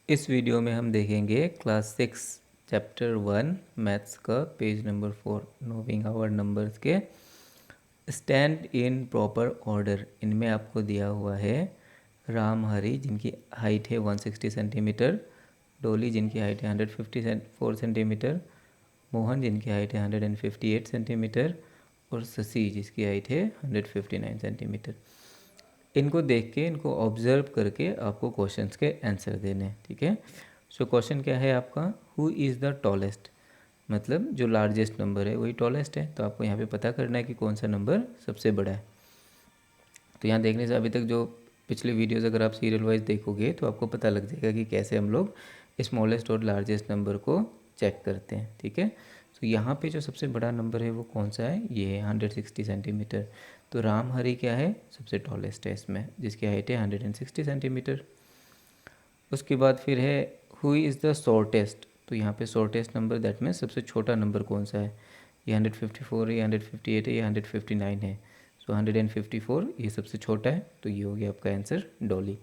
इस वीडियो में हम देखेंगे क्लास 6 चैप्टर 1 मैथ्स का page number 4 knowing our numbers के स्टैंड इन प्रॉपर ऑर्डर। इनमें आपको दिया हुआ है राम हरी जिनकी हाइट है 160 सेंटीमीटर, डोली जिनकी हाइट है 154 सेंटीमीटर, मोहन जिनकी हाइट है 158 सेंटीमीटर और शशि जिसकी हाइट है 159 सेंटीमीटर। इनको देख के इनको ऑब्जर्व करके आपको क्वेश्चंस के आंसर देने हैं, ठीक है। सो क्वेश्चन क्या है आपका, हु इज़ द टॉलेस्ट, मतलब जो लार्जेस्ट नंबर है वही टॉलेस्ट है। तो आपको यहाँ पे पता करना है कि कौन सा नंबर सबसे बड़ा है। तो यहाँ देखने से अभी तक जो पिछले वीडियोज़ अगर आप सीरियल वाइज देखोगे तो आपको पता लग जाएगा कि कैसे हम लोग स्मॉलेस्ट और लार्जेस्ट नंबर को चेक करते हैं, ठीक है। तो यहाँ पे जो सबसे बड़ा नंबर है वो कौन सा है, ये है 160 सेंटीमीटर। तो राम हरी क्या है, सबसे टॉलेस्ट है इसमें, जिसकी हाइट है 160 सेंटीमीटर। उसके बाद फिर है हु इज़ द शॉर्टेस्ट। तो यहाँ पे शॉर्टेस्ट नंबर दैट मीन्स सबसे छोटा नंबर कौन सा है, ये 154 है, 158 है, ये 159 है। सो 154 ये सबसे छोटा है, तो ये हो गया आपका आंसर डॉली।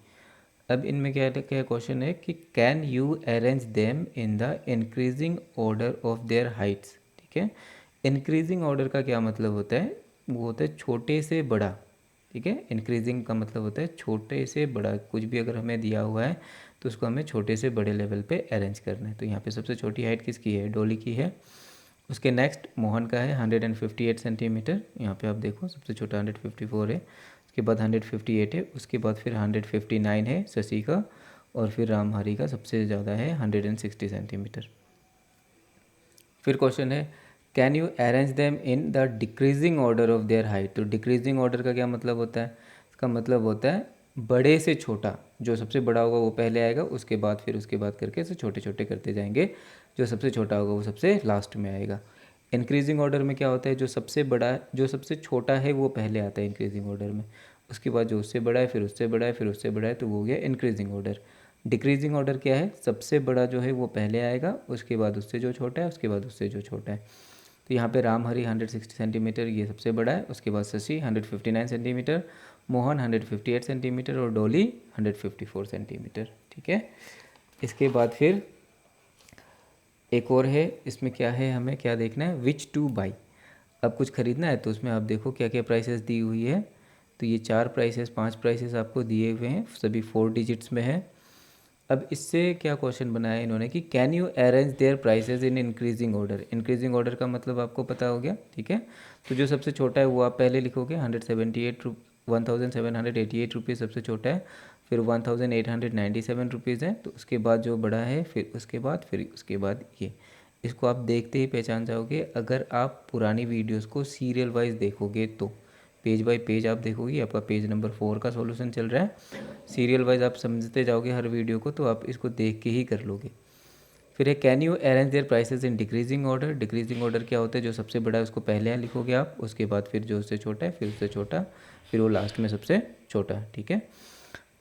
अब इनमें क्या क्या क्वेश्चन है कि can you arrange them in the increasing order of their Heights, ठीक है। इंक्रीजिंग ऑर्डर का क्या मतलब होता है, वो होता है छोटे से बड़ा, ठीक है। इंक्रीजिंग का मतलब होता है छोटे से बड़ा, कुछ भी अगर हमें दिया हुआ है तो उसको हमें छोटे से बड़े लेवल पे अरेंज करना है। तो यहाँ पे सबसे छोटी हाइट किसकी है, डॉली की है। उसके नेक्स्ट मोहन का है 158 सेंटीमीटर, यहाँ पे आप देखो सबसे छोटा 154 है, उसके बाद 158 है, उसके बाद फिर 159 है शशि का, और फिर रामहरी का सबसे ज़्यादा है 160 सेंटीमीटर। फिर क्वेश्चन है can you arrange them in the decreasing order of their height. तो डिक्रीजिंग ऑर्डर का क्या मतलब होता है, इसका मतलब होता है बड़े से छोटा, जो सबसे बड़ा होगा वो पहले आएगा, उसके बाद फिर उसके बाद करके इसे छोटे छोटे करते जाएंगे, जो सबसे छोटा होगा वो सबसे लास्ट में आएगा। इंक्रीजिंग ऑर्डर में क्या होता है, जो सबसे बड़ा जो सबसे छोटा है वो पहले आता है इंक्रीजिंग ऑर्डर में, उसके बाद जो उससे बड़ा है, फिर उससे बड़ा है, फिर उससे बड़ा है, तो वो हो गया इंक्रीजिंग ऑर्डर। डिक्रीजिंग ऑर्डर क्या है, सबसे बड़ा जो है वो पहले आएगा, उसके बाद उससे जो छोटा है, उसके बाद उससे जो छोटा है। तो यहाँ पे राम हरी 160 सेंटीमीटर ये सबसे बड़ा है, उसके बाद शशि 159 सेंटीमीटर, मोहन 158 सेंटीमीटर और डॉली 154 सेंटीमीटर, ठीक है। इसके बाद फिर एक और है, इसमें क्या है, हमें क्या देखना है, विच टू बाई। अब कुछ खरीदना है तो उसमें आप देखो क्या क्या प्राइसेस दी हुई है। तो ये 4 प्राइसेस 5 प्राइसेस आपको दिए हुए हैं, सभी 4 डिजिट्स में है। अब इससे क्या क्वेश्चन बनाया इन्होंने कि can you arrange their prices in increasing order. Increasing order का मतलब आपको पता हो गया, ठीक है। तो जो सबसे छोटा है वो आप पहले लिखोगे, 1788 रुपीज़ सबसे छोटा है, फिर 1897 रुपीज़ है, तो उसके बाद जो बड़ा है, फिर उसके बाद ये। इसको आप देखते ही पहचान जाओगे, अगर आप पुरानी वीडियोस को सीरियल वाइज देखोगे तो पेज बाय पेज आप देखोगे, आपका पेज नंबर 4 का सॉल्यूशन चल रहा है, सीरियल वाइज आप समझते जाओगे हर वीडियो को, तो आप इसको देख के ही कर लोगे। फिर है can you arrange their prices in decreasing order. Decreasing order क्या होता है, जो सबसे बड़ा है उसको पहले यहाँ लिखोगे आप, उसके बाद फिर जो उससे छोटा है, फिर उससे छोटा, फिर वो लास्ट में सबसे छोटा, ठीक है।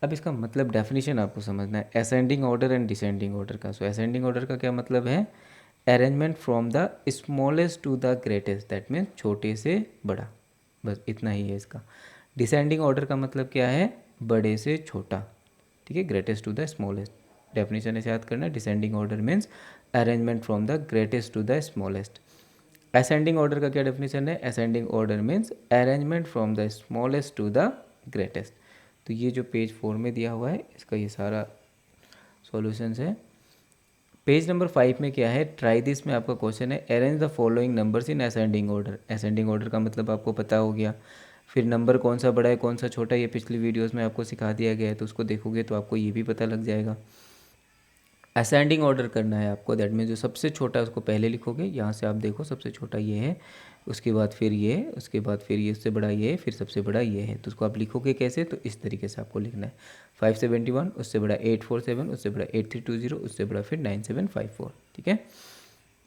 अब इसका मतलब डेफिनेशन आपको समझना है, ascending order and descending order का। सो असेंडिंग ऑर्डर का क्या मतलब है, arrangement from the smallest to the greatest, that means छोटे से बड़ा, बस इतना ही है इसका। डिसेंडिंग ऑर्डर का मतलब क्या है, बड़े से छोटा, ठीक है, greatest to the smallest. Definition ऐसे याद करना, descending order means arrangement from the greatest to the smallest. Ascending order का क्या डेफिनेशन है, ascending order means arrangement from the smallest to the greatest. तो ये जो पेज 4 में दिया हुआ है इसका ये सारा सॉल्यूशंस है। पेज नंबर 5 में क्या है, ट्राई दिस में आपका क्वेश्चन है arrange the following numbers in ascending order. Ascending order का मतलब आपको पता हो गया, फिर नंबर कौन सा बड़ा है कौन सा छोटा है ये पिछली वीडियोस में आपको सिखा दिया गया है, तो उसको देखोगे तो आपको ये भी पता लग जाएगा। असेंडिंग ऑर्डर करना है आपको, दैट मीन जो सबसे छोटा है उसको पहले लिखोगे, यहाँ से आप देखो सबसे छोटा ये है, उसके बाद फिर ये है, उसके बाद फिर ये, उससे बड़ा ये है, फिर सबसे बड़ा ये है। तो उसको आप लिखोगे कैसे, तो इस तरीके से आपको लिखना है, 571, उससे बड़ा 847, उससे बड़ा 8320, उससे बड़ा फिर 9754, ठीक है।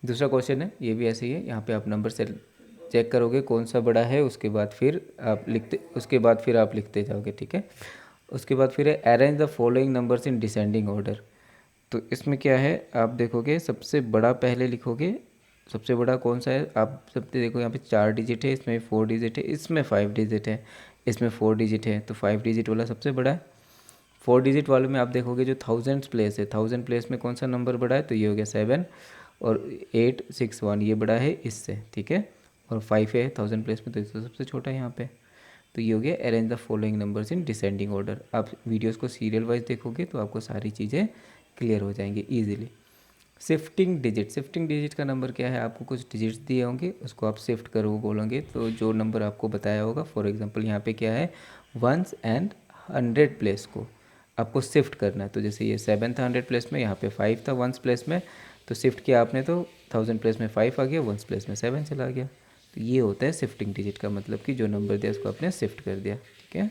दूसरा क्वेश्चन है ये भी ऐसे ही है, यहाँ पे आप नंबर से चेक करोगे कौन सा बड़ा है, उसके बाद फिर आप लिखते जाओगे, ठीक है। उसके बाद फिर है arrange the following numbers in descending order. तो इसमें क्या है, आप देखोगे सबसे बड़ा पहले लिखोगे, सबसे बड़ा कौन सा है, आप सब देखो यहाँ पे 4 डिजिट है, इसमें 4 डिजिट है, इसमें 5 डिजिट है, इसमें 4 डिजिट है, तो 5 डिजिट वाला सबसे बड़ा है। 4 डिजिट वालों में आप देखोगे जो 1000 प्लेस है, 1000 प्लेस में कौन सा नंबर बड़ा है, तो ये हो गया 7, और 861 ये बड़ा है इससे, ठीक है, और 5 है 1000 प्लेस में, तो इससे सबसे छोटा है यहाँ पे। तो ये हो गया arrange the following numbers in descending order. आप वीडियोस को सीरियल वाइज देखोगे तो आपको सारी चीज़ें क्लियर हो जाएंगी ईजिली। शिफ्टिंग डिजिट का नंबर क्या है, आपको कुछ डिजिट्स दिए होंगे, उसको आप शिफ्ट करो बोलोगे तो जो नंबर आपको बताया होगा, फॉर एग्जांपल यहाँ पे क्या है, 1 एंड 100 प्लेस को आपको शिफ्ट करना है। तो जैसे ये 7 था 100 प्लेस में, यहाँ पे 5 था 1 प्लेस में, तो शिफ्ट किया आपने तो 1000 प्लेस में 5 आ गया, 1 प्लेस में 7 चला गया। तो ये होता है शिफ्टिंग डिजिट का मतलब कि जो नंबर दिया उसको आपने शिफ्ट कर दिया, ठीक है।